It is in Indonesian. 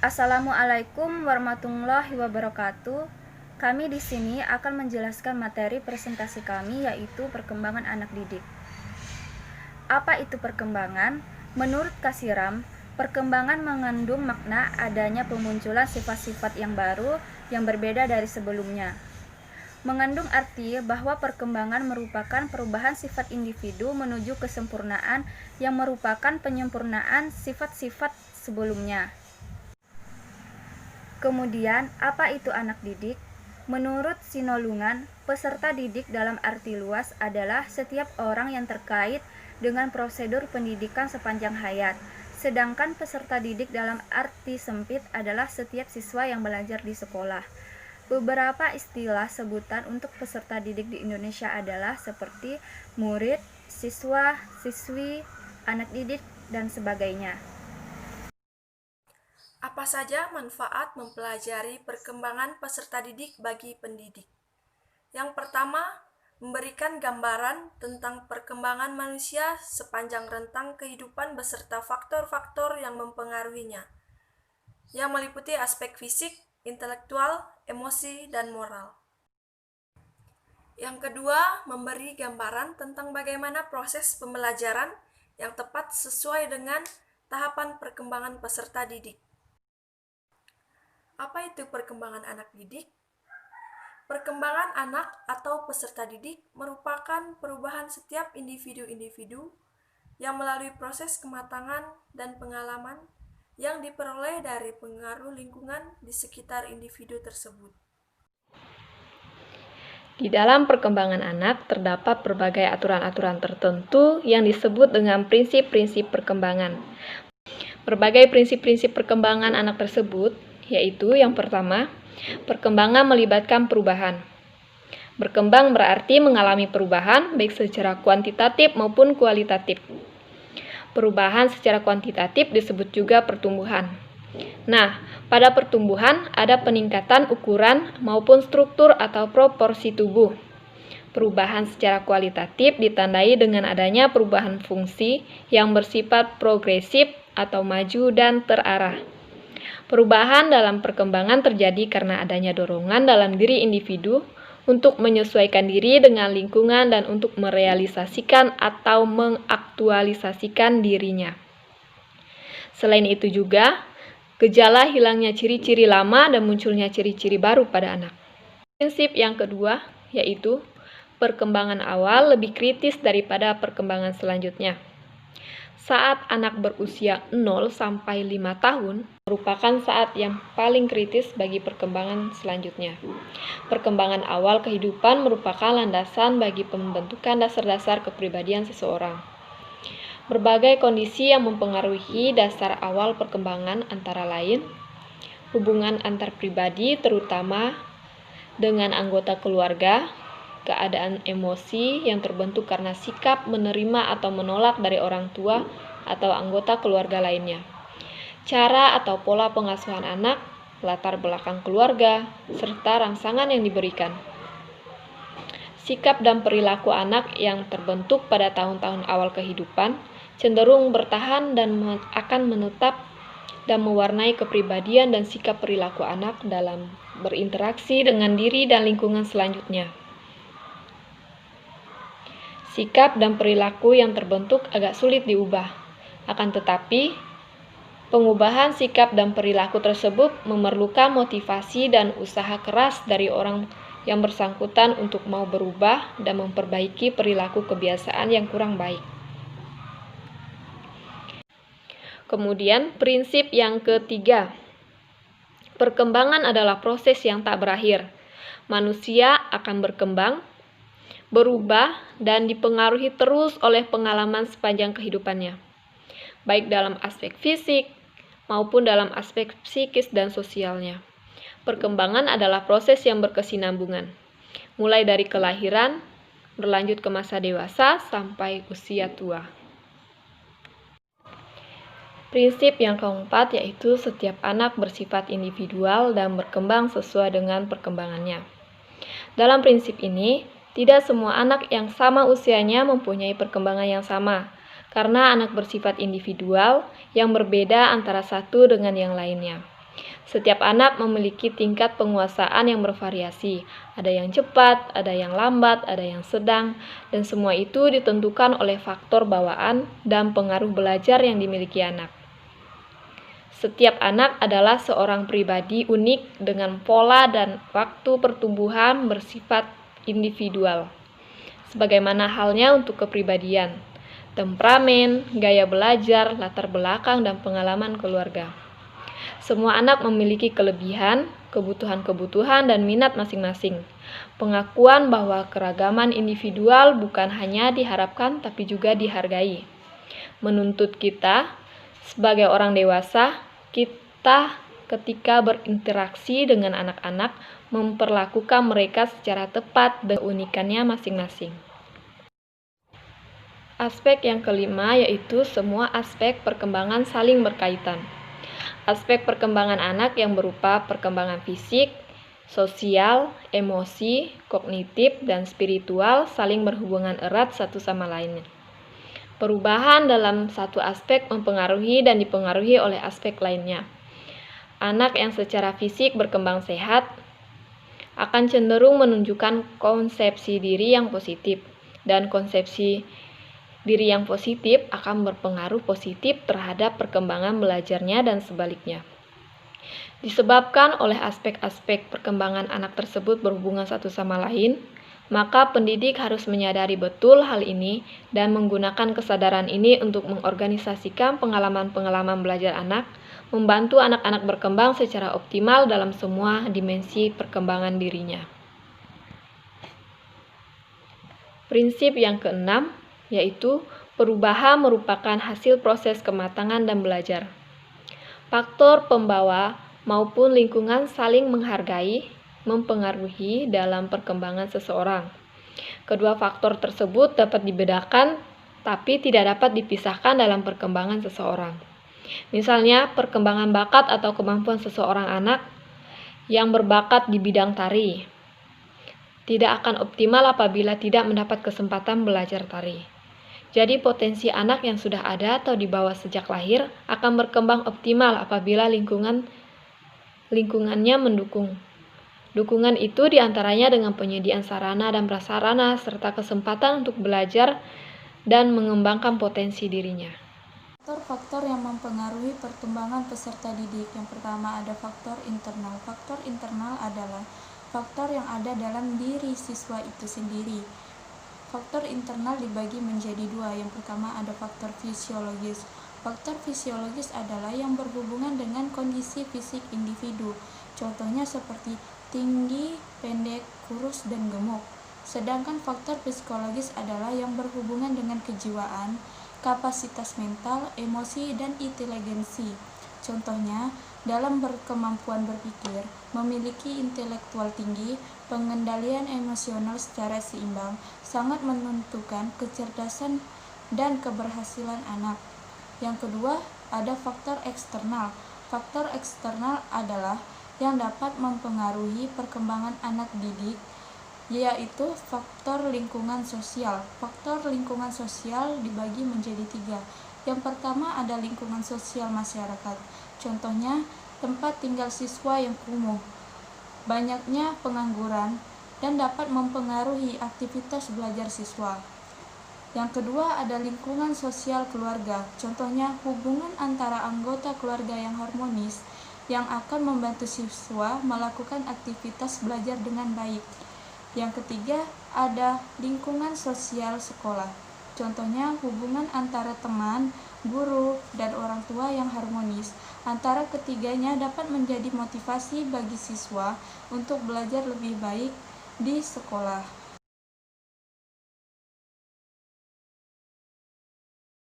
Assalamualaikum warahmatullahi wabarakatuh. Kami di sini akan menjelaskan materi presentasi kami, yaitu perkembangan anak didik. Apa itu perkembangan? Menurut Kasiram, perkembangan mengandung makna adanya pemunculan sifat-sifat yang baru yang berbeda dari sebelumnya. Mengandung arti bahwa perkembangan merupakan perubahan sifat individu menuju kesempurnaan yang merupakan penyempurnaan sifat-sifat sebelumnya. Kemudian, apa itu anak didik? Menurut Sinolungan, peserta didik dalam arti luas adalah setiap orang yang terkait dengan prosedur pendidikan sepanjang hayat. Sedangkan peserta didik dalam arti sempit adalah setiap siswa yang belajar di sekolah. Beberapa istilah sebutan untuk peserta didik di Indonesia adalah seperti murid, siswa, siswi, anak didik, dan sebagainya. Apa saja manfaat mempelajari perkembangan peserta didik bagi pendidik? Yang pertama, memberikan gambaran tentang perkembangan manusia sepanjang rentang kehidupan beserta faktor-faktor yang mempengaruhinya, yang meliputi aspek fisik, intelektual, emosi, dan moral. Yang kedua, memberi gambaran tentang bagaimana proses pembelajaran yang tepat sesuai dengan tahapan perkembangan peserta didik. Apa itu perkembangan anak didik? Perkembangan anak atau peserta didik merupakan perubahan setiap individu-individu yang melalui proses kematangan dan pengalaman yang diperoleh dari pengaruh lingkungan di sekitar individu tersebut. Di dalam perkembangan anak terdapat berbagai aturan-aturan tertentu yang disebut dengan prinsip-prinsip perkembangan. Berbagai prinsip-prinsip perkembangan anak tersebut yaitu yang pertama, perkembangan melibatkan perubahan. Berkembang berarti mengalami perubahan baik secara kuantitatif maupun kualitatif. Perubahan secara kuantitatif disebut juga pertumbuhan. Nah, pada pertumbuhan ada peningkatan ukuran maupun struktur atau proporsi tubuh. Perubahan secara kualitatif ditandai dengan adanya perubahan fungsi yang bersifat progresif atau maju dan terarah. Perubahan dalam perkembangan terjadi karena adanya dorongan dalam diri individu untuk menyesuaikan diri dengan lingkungan dan untuk merealisasikan atau mengaktualisasikan dirinya. Selain itu juga, gejala hilangnya ciri-ciri lama dan munculnya ciri-ciri baru pada anak. Prinsip yang kedua yaitu perkembangan awal lebih kritis daripada perkembangan selanjutnya. Saat anak berusia 0 sampai 5 tahun merupakan saat yang paling kritis bagi perkembangan selanjutnya. Perkembangan awal kehidupan merupakan landasan bagi pembentukan dasar-dasar kepribadian seseorang. Berbagai kondisi yang mempengaruhi dasar awal perkembangan antara lain hubungan antar pribadi terutama dengan anggota keluarga, keadaan emosi yang terbentuk karena sikap menerima atau menolak dari orang tua atau anggota keluarga lainnya. Cara atau pola pengasuhan anak, latar belakang keluarga, serta rangsangan yang diberikan. Sikap dan perilaku anak yang terbentuk pada tahun-tahun awal kehidupan cenderung bertahan dan akan menetap dan mewarnai kepribadian dan sikap perilaku anak dalam berinteraksi dengan diri dan lingkungan selanjutnya. Sikap dan perilaku yang terbentuk agak sulit diubah. Akan tetapi, pengubahan sikap dan perilaku tersebut memerlukan motivasi dan usaha keras dari orang yang bersangkutan untuk mau berubah dan memperbaiki perilaku kebiasaan yang kurang baik. Kemudian, prinsip yang ketiga. Perkembangan adalah proses yang tak berakhir. Manusia akan berkembang, berubah, dan dipengaruhi terus oleh pengalaman sepanjang kehidupannya, baik dalam aspek fisik maupun dalam aspek psikis dan sosialnya. Perkembangan adalah proses yang berkesinambungan, mulai dari kelahiran, berlanjut ke masa dewasa, sampai usia tua. Prinsip yang keempat yaitu setiap anak bersifat individual dan berkembang sesuai dengan perkembangannya. Dalam prinsip ini, tidak semua anak yang sama usianya mempunyai perkembangan yang sama, karena anak bersifat individual yang berbeda antara satu dengan yang lainnya. Setiap anak memiliki tingkat penguasaan yang bervariasi. Ada yang cepat, ada yang lambat, ada yang sedang, dan semua itu ditentukan oleh faktor bawaan dan pengaruh belajar yang dimiliki anak. Setiap anak adalah seorang pribadi unik dengan pola dan waktu pertumbuhan bersifat individual. Sebagaimana halnya untuk kepribadian, temperamen, gaya belajar, latar belakang, dan pengalaman keluarga. Semua anak memiliki kelebihan, kebutuhan-kebutuhan, dan minat masing-masing. Pengakuan bahwa keragaman individual bukan hanya diharapkan tapi juga dihargai. Menuntut kita, sebagai orang dewasa, kita ketika berinteraksi dengan anak-anak, memperlakukan mereka secara tepat dengan keunikannya masing-masing. Aspek yang kelima yaitu semua aspek perkembangan saling berkaitan. Aspek perkembangan anak yang berupa perkembangan fisik, sosial, emosi, kognitif, dan spiritual saling berhubungan erat satu sama lainnya. Perubahan dalam satu aspek mempengaruhi dan dipengaruhi oleh aspek lainnya. Anak yang secara fisik berkembang sehat akan cenderung menunjukkan konsepsi diri yang positif, dan konsepsi diri yang positif akan berpengaruh positif terhadap perkembangan belajarnya dan sebaliknya. Disebabkan oleh aspek-aspek perkembangan anak tersebut berhubungan satu sama lain, maka pendidik harus menyadari betul hal ini dan menggunakan kesadaran ini untuk mengorganisasikan pengalaman-pengalaman belajar anak, membantu anak-anak berkembang secara optimal dalam semua dimensi perkembangan dirinya. Prinsip yang keenam yaitu perubahan merupakan hasil proses kematangan dan belajar. Faktor pembawa maupun lingkungan saling menghargai, mempengaruhi dalam perkembangan seseorang. Kedua faktor tersebut dapat dibedakan tapi tidak dapat dipisahkan dalam perkembangan seseorang. Misalnya, perkembangan bakat atau kemampuan seseorang anak yang berbakat di bidang tari tidak akan optimal apabila tidak mendapat kesempatan belajar tari. Jadi potensi anak yang sudah ada atau dibawa sejak lahir akan berkembang optimal apabila lingkungannya mendukung. Dukungan itu diantaranya dengan penyediaan sarana dan prasarana serta kesempatan untuk belajar dan mengembangkan potensi dirinya. Faktor-faktor yang mempengaruhi perkembangan peserta didik. Yang pertama ada faktor internal. Faktor internal adalah faktor yang ada dalam diri siswa itu sendiri. Faktor internal dibagi menjadi dua. Yang pertama ada faktor fisiologis. Faktor fisiologis adalah yang berhubungan dengan kondisi fisik individu. Contohnya seperti tinggi, pendek, kurus, dan gemuk. Sedangkan faktor psikologis adalah yang berhubungan dengan kejiwaan, kapasitas mental, emosi, dan inteligensi. Contohnya, dalam berkemampuan berpikir, memiliki intelektual tinggi, pengendalian emosional secara seimbang, sangat menentukan kecerdasan dan keberhasilan anak. Yang kedua, ada faktor eksternal. Faktor eksternal adalah yang dapat mempengaruhi perkembangan anak didik, yaitu faktor lingkungan sosial. Faktor lingkungan sosial dibagi menjadi tiga. Yang pertama ada lingkungan sosial masyarakat. Contohnya, tempat tinggal siswa yang kumuh, banyaknya pengangguran, dan dapat mempengaruhi aktivitas belajar siswa. Yang kedua ada lingkungan sosial keluarga. Contohnya, hubungan antara anggota keluarga yang harmonis yang akan membantu siswa melakukan aktivitas belajar dengan baik. Yang ketiga ada lingkungan sosial sekolah. Contohnya, hubungan antara teman, guru, dan orang tua yang harmonis. Antara ketiganya dapat menjadi motivasi bagi siswa untuk belajar lebih baik di sekolah.